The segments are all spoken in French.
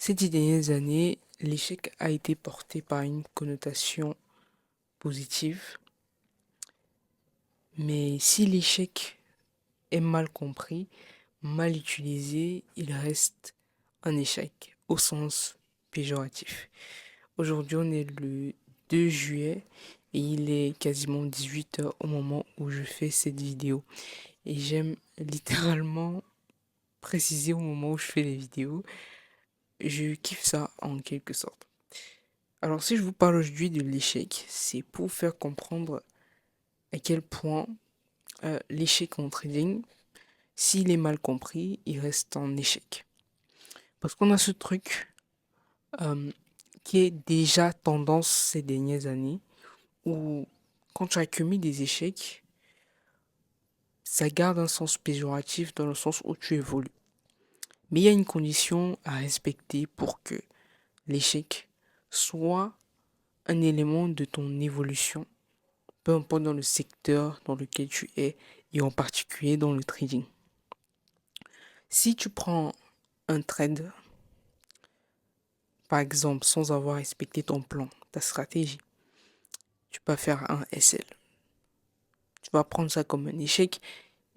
Ces 10 dernières années, l'échec a été porté par une connotation positive, mais si l'échec est mal compris, mal utilisé, il reste un échec au sens péjoratif. Aujourd'hui, on est le 2 juillet et il est quasiment 18 heures au moment où je fais cette vidéo. Et j'aime littéralement préciser au moment où je fais les vidéos. Je kiffe ça en quelque sorte. Alors, si je vous parle aujourd'hui de l'échec, c'est pour faire comprendre à quel point l'échec en trading, s'il est mal compris, il reste un échec. Parce qu'on a ce truc euh, qui est déjà tendance ces dernières années, où quand tu accumules des échecs, ça garde un sens péjoratif dans le sens où tu évolues. Mais il y a une condition à respecter pour que l'échec soit un élément de ton évolution, peu importe dans le secteur dans lequel tu es, et en particulier dans le trading. Si tu prends un trade, par exemple, sans avoir respecté ton plan, ta stratégie, tu vas faire un SL. Tu vas prendre ça comme un échec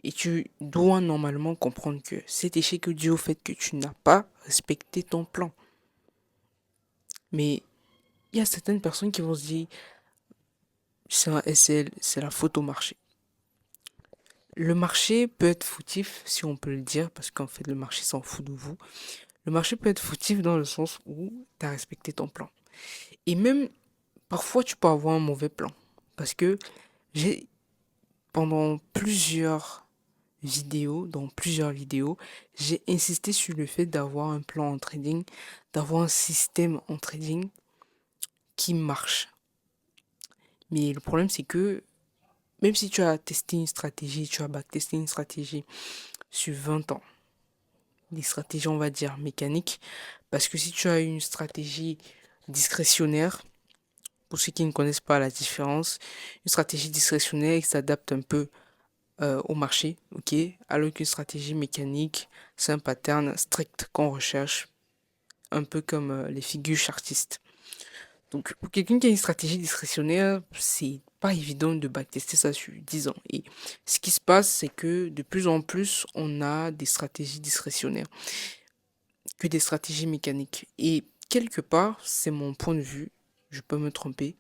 et tu dois normalement comprendre que cet échec est dû au fait que tu n'as pas respecté ton plan. Mais il y a certaines personnes qui vont se dire, c'est un SL, c'est la faute au marché. Le marché peut être fautif, si on peut le dire, parce qu'en fait, le marché s'en fout de vous. Le marché peut être fautif dans le sens où tu as respecté ton plan. Et même, parfois, tu peux avoir un mauvais plan. Parce que j'ai, pendant plusieurs vidéos, j'ai insisté sur le fait d'avoir un plan en trading, d'avoir un système en trading qui marche. Mais le problème, c'est que même si tu as testé une stratégie, tu as backtesté une stratégie sur 20 ans, des stratégies, on va dire, mécaniques, parce que si tu as une stratégie discrétionnaire, pour ceux qui ne connaissent pas la différence, une stratégie discrétionnaire qui s'adapte un peu au marché, ok, alors qu'une stratégie mécanique, c'est un pattern strict qu'on recherche, un peu comme les figures chartistes. Donc, pour quelqu'un qui a une stratégie discrétionnaire, c'est pas évident de backtester ça sur 10 ans. Et ce qui se passe, c'est que de plus en plus, on a des stratégies discrétionnaires que des stratégies mécaniques. Et quelque part, c'est mon point de vue, je peux me tromper.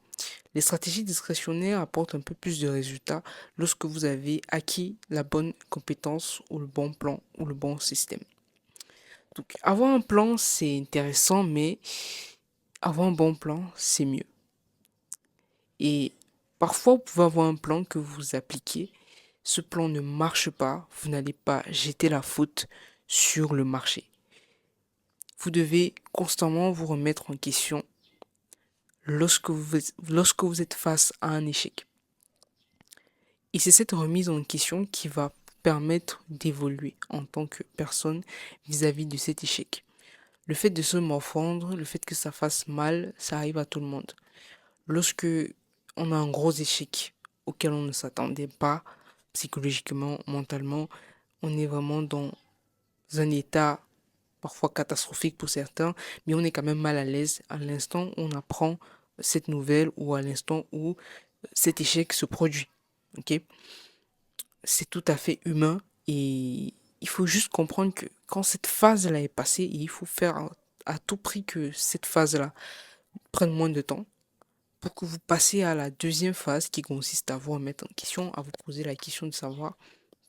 Les stratégies discrétionnaires apportent un peu plus de résultats lorsque vous avez acquis la bonne compétence ou le bon plan ou le bon système. Donc, avoir un plan, c'est intéressant, mais avoir un bon plan, c'est mieux. Et parfois, vous pouvez avoir un plan que vous appliquez. Ce plan ne marche pas. Vous n'allez pas jeter la faute sur le marché. Vous devez constamment vous remettre en question lorsque vous êtes face à un échec. Et c'est cette remise en question qui va permettre d'évoluer en tant que personne vis-à-vis de cet échec. Le fait de se morfondre, le fait que ça fasse mal, ça arrive à tout le monde. Lorsque on a un gros échec auquel on ne s'attendait pas, psychologiquement, mentalement, on est vraiment dans un état parfois catastrophique pour certains, mais on est quand même mal à l'aise à l'instant où on apprend cette nouvelle ou à l'instant où cet échec se produit. Ok? C'est tout à fait humain et il faut juste comprendre que quand cette phase-là est passée, il faut faire à tout prix que cette phase-là prenne moins de temps pour que vous passiez à la deuxième phase qui consiste à vous remettre en question, à vous poser la question de savoir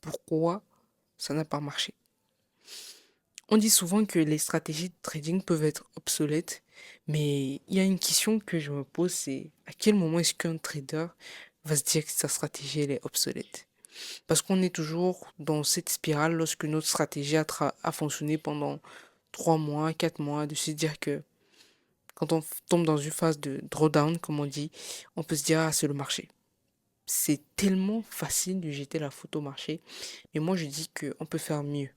pourquoi ça n'a pas marché. On dit souvent que les stratégies de trading peuvent être obsolètes, mais il y a une question que je me pose, c'est à quel moment est-ce qu'un trader va se dire que sa stratégie elle est obsolète? Parce qu'on est toujours dans cette spirale lorsque notre stratégie a fonctionné pendant 3 mois, 4 mois, de se dire que quand on tombe dans une phase de drawdown, comme on dit, on peut se dire, ah, c'est le marché. C'est tellement facile de jeter la faute au marché, mais moi je dis qu'on peut faire mieux.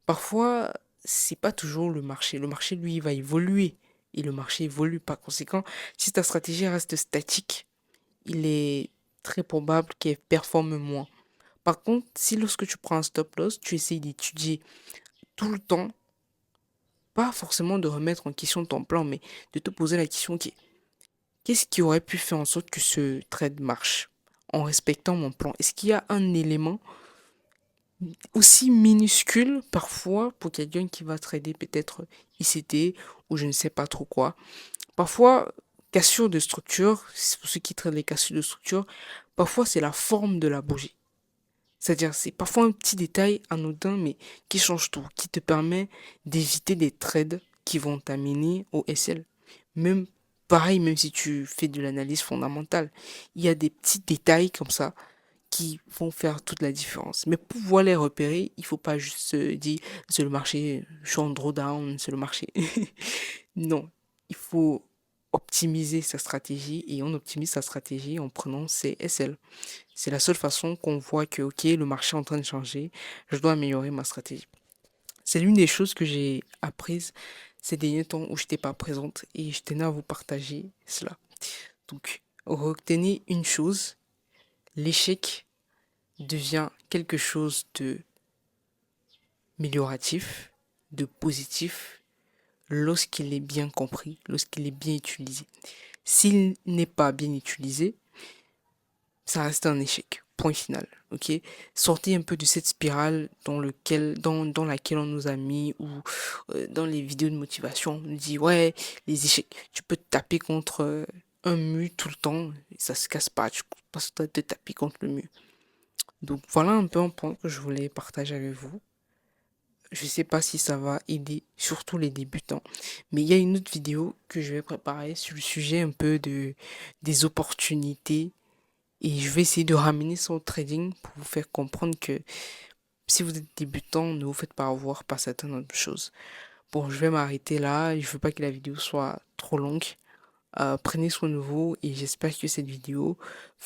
Parfois, c'est pas toujours le marché. Le marché, lui, il va évoluer. Et le marché évolue par conséquent. Si ta stratégie reste statique, il est très probable qu'elle performe moins. Par contre, si lorsque tu prends un stop loss, tu essayes d'étudier tout le temps, pas forcément de remettre en question ton plan, mais de te poser la question, ok, qu'est-ce qui aurait pu faire en sorte que ce trade marche en respectant mon plan? Est-ce qu'il y a un élément aussi minuscule parfois pour quelqu'un qui va trader peut-être ICT ou je ne sais pas trop quoi? Parfois, cassure de structure, c'est pour ceux qui traitent les cassures de structure, parfois c'est la forme de la bougie. C'est-à-dire, c'est parfois un petit détail anodin, mais qui change tout, qui te permet d'éviter des trades qui vont t'amener au SL. Même pareil, même si tu fais de l'analyse fondamentale, il y a des petits détails comme ça qui vont faire toute la différence. Mais pour pouvoir les repérer, il faut pas juste se dire, c'est le marché, je suis en drawdown, c'est le marché. Non, il faut optimiser sa stratégie et on optimise sa stratégie en prenant ses SL. C'est la seule façon qu'on voit que, ok, le marché est en train de changer, je dois améliorer ma stratégie. C'est l'une des choses que j'ai apprises ces derniers temps où je n'étais pas présente et je tenais à vous partager cela. Donc, retenez une chose, l'échec devient quelque chose de amélioratif, de positif, lorsqu'il est bien compris, lorsqu'il est bien utilisé. S'il n'est pas bien utilisé, ça reste un échec. Point final. Ok? Sortez un peu de cette spirale dans laquelle on nous a mis ou dans les vidéos de motivation, on nous dit ouais, les échecs, tu peux te taper contre un mur tout le temps, et ça se casse pas, tu passes ton temps à te taper contre le mur. Donc voilà un peu un point que je voulais partager avec vous. Je sais pas si ça va aider surtout les débutants, mais il y a une autre vidéo que je vais préparer sur le sujet un peu des opportunités et je vais essayer de ramener ça au trading pour vous faire comprendre que si vous êtes débutant, ne vous faites pas avoir par certaines choses. Bon, je vais m'arrêter là. Je veux pas que la vidéo soit trop longue. Prenez soin de vous et j'espère que cette vidéo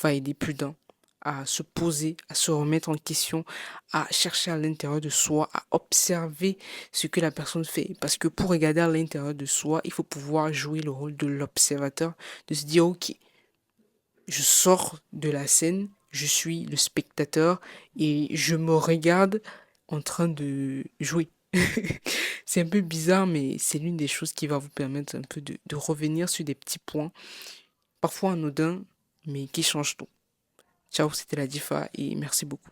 va aider plus d'un à se poser, à se remettre en question, à chercher à l'intérieur de soi, à observer ce que la personne fait. Parce que pour regarder à l'intérieur de soi, il faut pouvoir jouer le rôle de l'observateur, de se dire, ok, je sors de la scène, je suis le spectateur et je me regarde en train de jouer. C'est un peu bizarre, mais c'est l'une des choses qui va vous permettre un peu de revenir sur des petits points, parfois anodins, mais qui changent tout. Ciao, c'était la Difa et merci beaucoup.